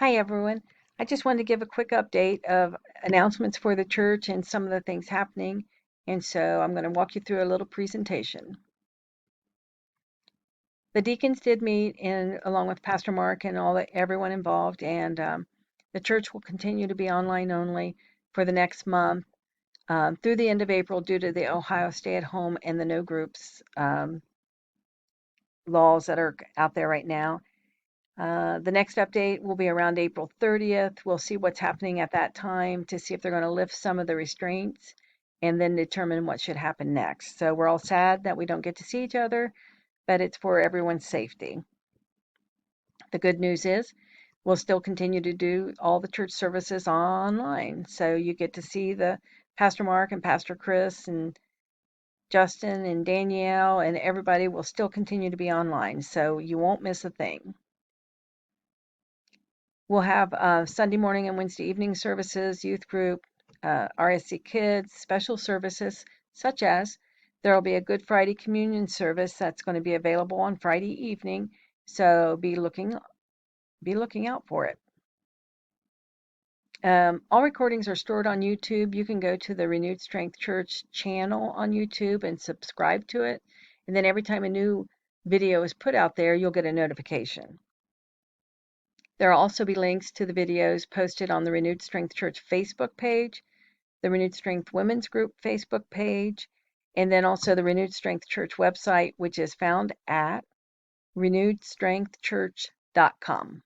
Hi, everyone. I just wanted to give a quick update of announcements for the church and some of the things happening. And so I'm going to walk you through a little presentation. The deacons did meet along with Pastor Mark and everyone involved, and the church will continue to be online only for the next month through the end of April due to the Ohio stay-at-home and the no groups laws that are out there right now. The next update will be around April 30th. We'll see what's happening at that time to see if they're going to lift some of the restraints and then determine what should happen next. So we're all sad that we don't get to see each other, but it's for everyone's safety. The good news is we'll still continue to do all the church services online. So you get to see the Pastor Mark and Pastor Chris and Justin and Danielle and everybody will still continue to be online. So you won't miss a thing. We'll have Sunday morning and Wednesday evening services, youth group, RSC Kids, special services, such as there will be a Good Friday communion service that's going to be available on Friday evening. So be looking out for it. All recordings are stored on YouTube. You can go to the Renewed Strength Church channel on YouTube and subscribe to it. And then every time a new video is put out there, you'll get a notification. There will also be links to the videos posted on the Renewed Strength Church Facebook page, the Renewed Strength Women's Group Facebook page, and then also the Renewed Strength Church website, which is found at renewedstrengthchurch.com.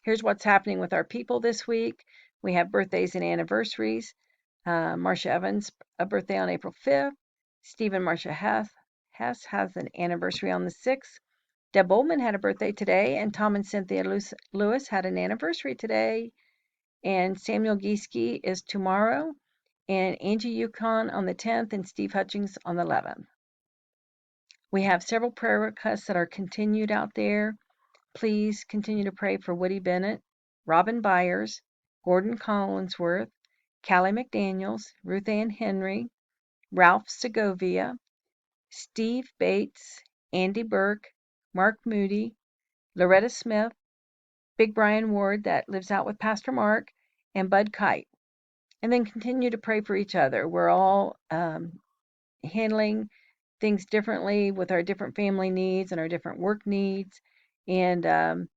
Here's what's happening with our people this week. We have birthdays and anniversaries. Marcia Evans, a birthday on April 5th. Stephen Marcia Hess has an anniversary on the 6th. Deb Bowman had a birthday today, and Tom and Cynthia Lewis had an anniversary today. And Samuel Gieske is tomorrow, and Angie Yukon on the 10th, and Steve Hutchings on the 11th. We have several prayer requests that are continued out there. Please continue to pray for Woody Bennett, Robin Byers, Gordon Collinsworth, Callie McDaniels, Ruth Ann Henry, Ralph Segovia, Steve Bates, Andy Burke, Mark Moody, Loretta Smith, Big Brian Ward that lives out with Pastor Mark, and Bud Kite. And then continue to pray for each other. We're all handling things differently with our different family needs and our different work needs, and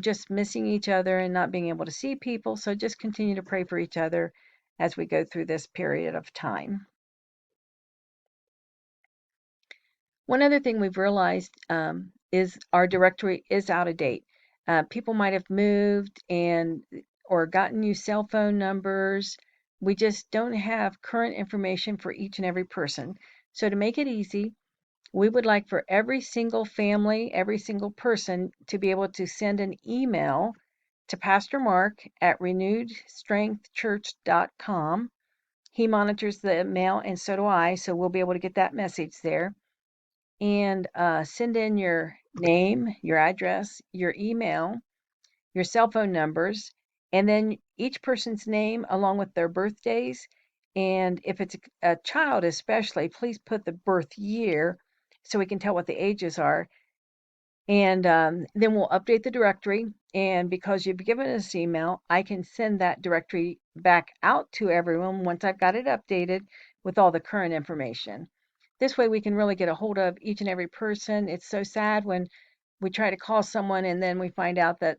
just missing each other and not being able to see people. So just continue to pray for each other as we go through this period of time. One other thing we've realized is our directory is out of date. People might have moved or gotten new cell phone numbers. We just don't have current information for each and every person. So to make it easy, we would like for every single family, every single person to be able to send an email to Pastor Mark at renewedstrengthchurch.com. He monitors the mail, and so do I, so we'll be able to get that message there. And send in your name, your address, your email, your cell phone numbers, and then each person's name along with their birthdays. And if it's a child especially, please put the birth year so we can tell what the ages are. And then we'll update the directory. And because you've given us email, I can send that directory back out to everyone once I've got it updated with all the current information. This way we can really get a hold of each and every person. It's so sad when we try to call someone and then we find out that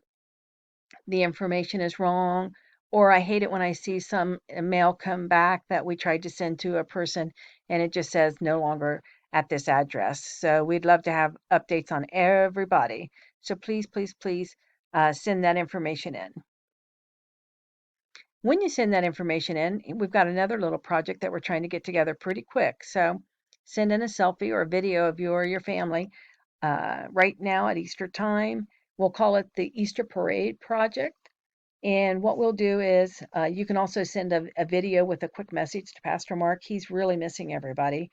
the information is wrong, or I hate it when I see some mail come back that we tried to send to a person and it just says no longer at this address. So we'd love to have updates on everybody. So please, please, please send that information in. When you send that information in, we've got another little project that we're trying to get together pretty quick. So send in a selfie or a video of you or your family right now at Easter time. We'll call it the Easter Parade Project. And what we'll do is you can also send a video with a quick message to Pastor Mark. He's really missing everybody.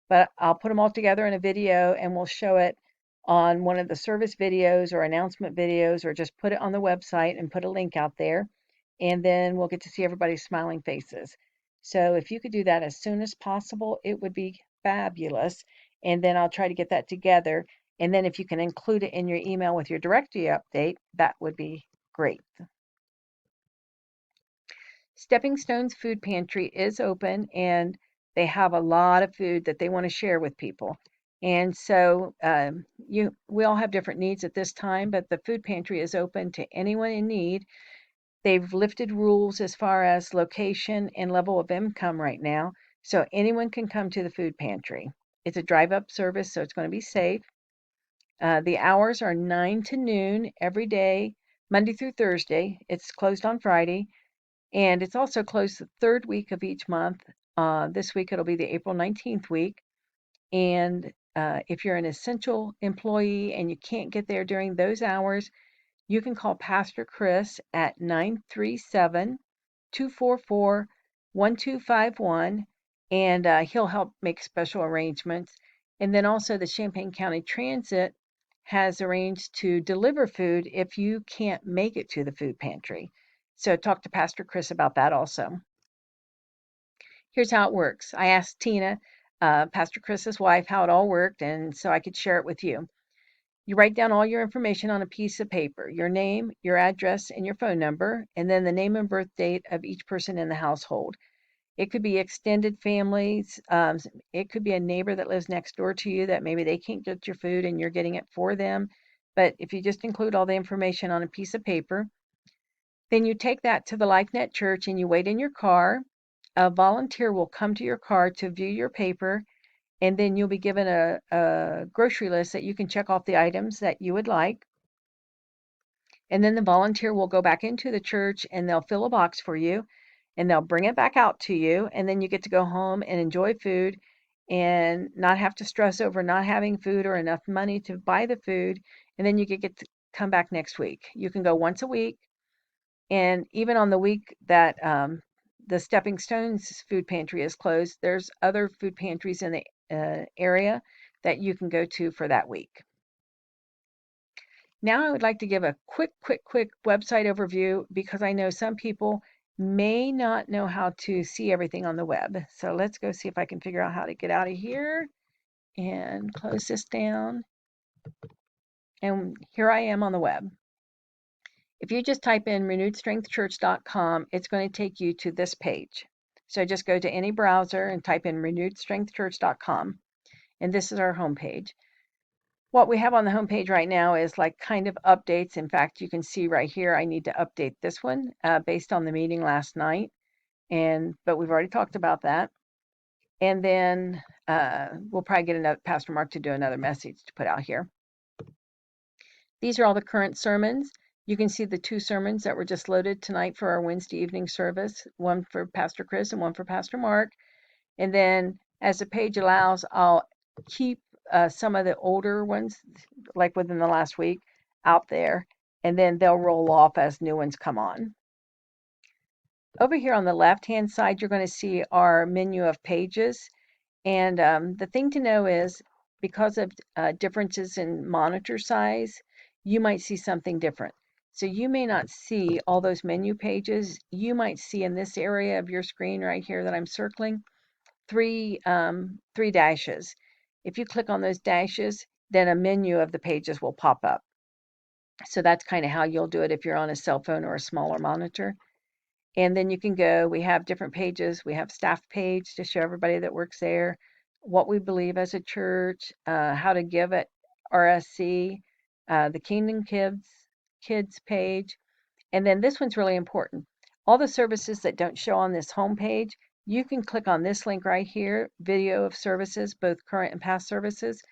But I'll put them all together in a video and we'll show it on one of the service videos or announcement videos, or just put it on the website and put a link out there. And then we'll get to see everybody's smiling faces. So if you could do that as soon as possible, it would be fabulous. And then I'll try to get that together And then if you can include it in your email with your directory update, that would be great. Stepping Stones Food Pantry is open, and they have a lot of food that they want to share with people. And so we all have different needs at this time, but the food pantry is open to anyone in need. They've lifted rules as far as location and level of income right now, so anyone can come to the food pantry. It's a drive-up service, so it's going to be safe. The hours are 9 to noon every day, Monday through Thursday. It's closed on Friday, and it's also closed the third week of each month. This week it'll be the April 19th week. And if you're an essential employee and you can't get there during those hours, you can call Pastor Chris at 937 244 1251, and he'll help make special arrangements. And then also, the Champaign County Transit has arranged to deliver food if you can't make it to the food pantry. So, talk to Pastor Chris about that also. Here's how it works. I asked Tina, Pastor Chris's wife, how it all worked, and so I could share it with you. You write down all your information on a piece of paper, your name, your address, and your phone number, and then the name and birth date of each person in the household. It could be extended families. It could be a neighbor that lives next door to you that maybe they can't get your food and you're getting it for them. But if you just include all the information on a piece of paper, then you take that to the LifeNet Church and you wait in your car. A volunteer will come to your car to view your paper, and then you'll be given a grocery list that you can check off the items that you would like. And then the volunteer will go back into the church and they'll fill a box for you and they'll bring it back out to you. And then you get to go home and enjoy food and not have to stress over not having food or enough money to buy the food. And then you get to come back next week. You can go once a week. And even on the week that the Stepping Stones food pantry is closed, there's other food pantries in the area that you can go to for that week. Now I would like to give a quick website overview because I know some people may not know how to see everything on the web. So let's go see if I can figure out how to get out of here and close this down. And here I am on the web. If you just type in renewedstrengthchurch.com, it's going to take you to this page. So just go to any browser and type in renewedstrengthchurch.com. And this is our homepage. What we have on the homepage right now is like kind of updates. In fact, you can see right here, I need to update this one based on the meeting last night. But we've already talked about that. And then we'll probably get Pastor Mark to do another message to put out here. These are all the current sermons. You can see the 2 sermons that were just loaded tonight for our Wednesday evening service, one for Pastor Chris and one for Pastor Mark. And then as the page allows, I'll keep some of the older ones, like within the last week, out there, and then they'll roll off as new ones come on. Over here on the left-hand side, you're going to see our menu of pages. And the thing to know is, because of differences in monitor size, you might see something different. So you may not see all those menu pages. You might see in this area of your screen right here that I'm circling, three dashes. If you click on those dashes, then a menu of the pages will pop up. So that's kind of how you'll do it if you're on a cell phone or a smaller monitor. And then you can go, we have different pages. We have staff page to show everybody that works there, what we believe as a church, how to give at RSC, the Kingdom Kids page. And then this one's really important. All the services that don't show on this home page, you can click on this link right here, video of services, both current and past services.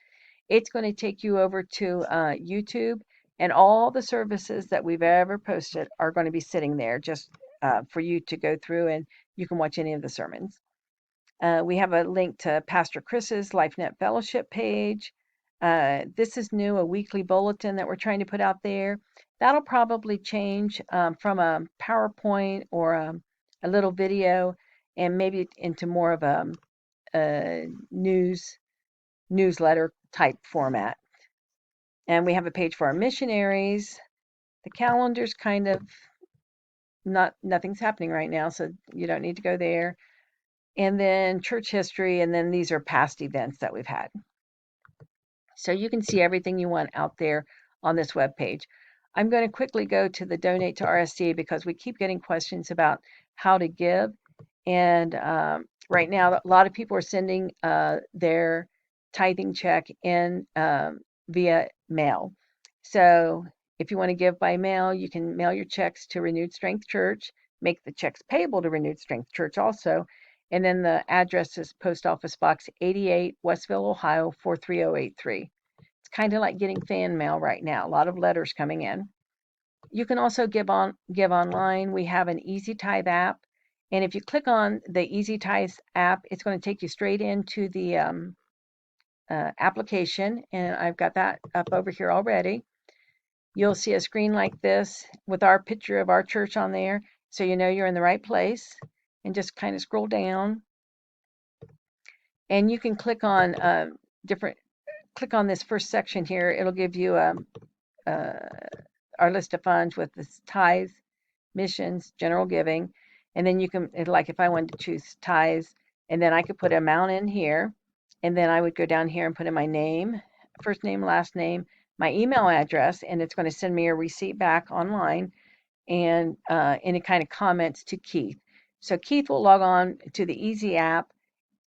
It's going to take you over to YouTube, and all the services that we've ever posted are going to be sitting there just for you to go through, and you can watch any of the sermons. We have a link to Pastor Chris's LifeNet Fellowship page. This is new, a weekly bulletin that we're trying to put out there. That'll probably change from a PowerPoint or a little video and maybe into more of a newsletter type format. And we have a page for our missionaries. The calendar's kind of nothing's happening right now, so you don't need to go there. And then church history, and then these are past events that we've had. So you can see everything you want out there on this web page. I'm going to quickly go to the donate to RSC because we keep getting questions about how to give. And right now, a lot of people are sending their tithing check in via mail. So if you want to give by mail, you can mail your checks to Renewed Strength Church, make the checks payable to Renewed Strength Church also. And then the address is Post Office Box 88, Westville, Ohio 43083. It's kind of like getting fan mail right now. A lot of letters coming in. You can also give online. We have an Easy Tithe app, and if you click on the Easy Tithe app, it's going to take you straight into the application, and I've got that up over here already. You'll see a screen like this with our picture of our church on there, so you know you're in the right place. And just kind of scroll down, and you can click on click on this first section here. It'll give you our list of funds with this tithes, missions, general giving, and then you can, like if I wanted to choose tithes, and then I could put amount in here, and then I would go down here and put in my name, first name, last name, my email address, and it's going to send me a receipt back online, and it kind of comments to Keith. So Keith will log on to the Easy app,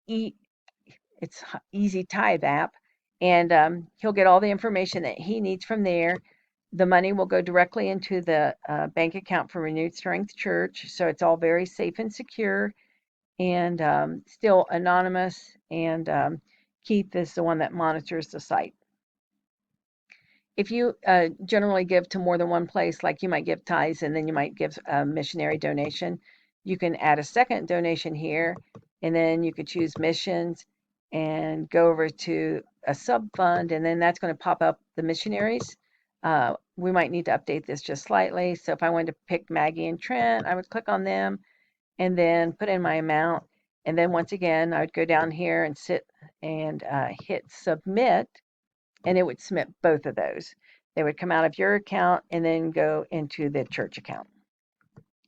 it's Easy Tithe app, and he'll get all the information that he needs from there. The money will go directly into the bank account for Renewed Strength Church, so it's all very safe and secure, and still anonymous. And Keith is the one that monitors the site. If you generally give to more than one place, like you might give tithes and then you might give a missionary donation, you can add a second donation here, and then you could choose missions and go over to a sub fund, and then that's going to pop up the missionaries. We might need to update this just slightly. So if I wanted to pick Maggie and Trent, I would click on them and then put in my amount. And then once again, I would go down here and sit and hit submit, and it would submit both of those. They would come out of your account and then go into the church account.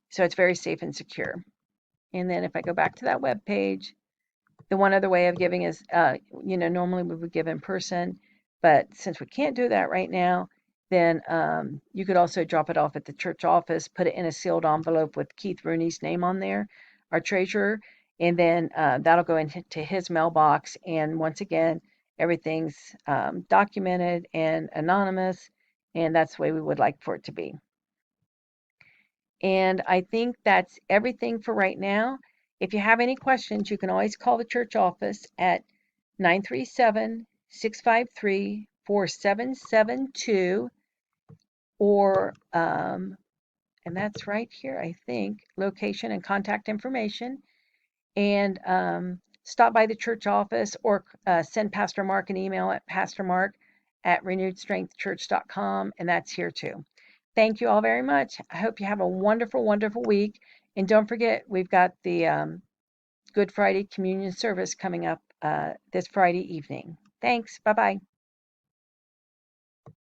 So it's very safe and secure. And then if I go back to that web page, the one other way of giving is, normally we would give in person, but since we can't do that right now, then you could also drop it off at the church office, put it in a sealed envelope with Keith Rooney's name on there, our treasurer, and then that'll go into his mailbox. And once again, everything's documented and anonymous, and that's the way we would like for it to be. And I think that's everything for right now. If you have any questions, you can always call the church office at 937-653-4772, or, and that's right here, I think, location and contact information. And stop by the church office, or send Pastor Mark an email at pastormark@renewedstrengthchurch.com, and that's here too. Thank you all very much. I hope you have a wonderful, wonderful week. And don't forget, we've got the Good Friday communion service coming up this Friday evening. Thanks. Bye-bye.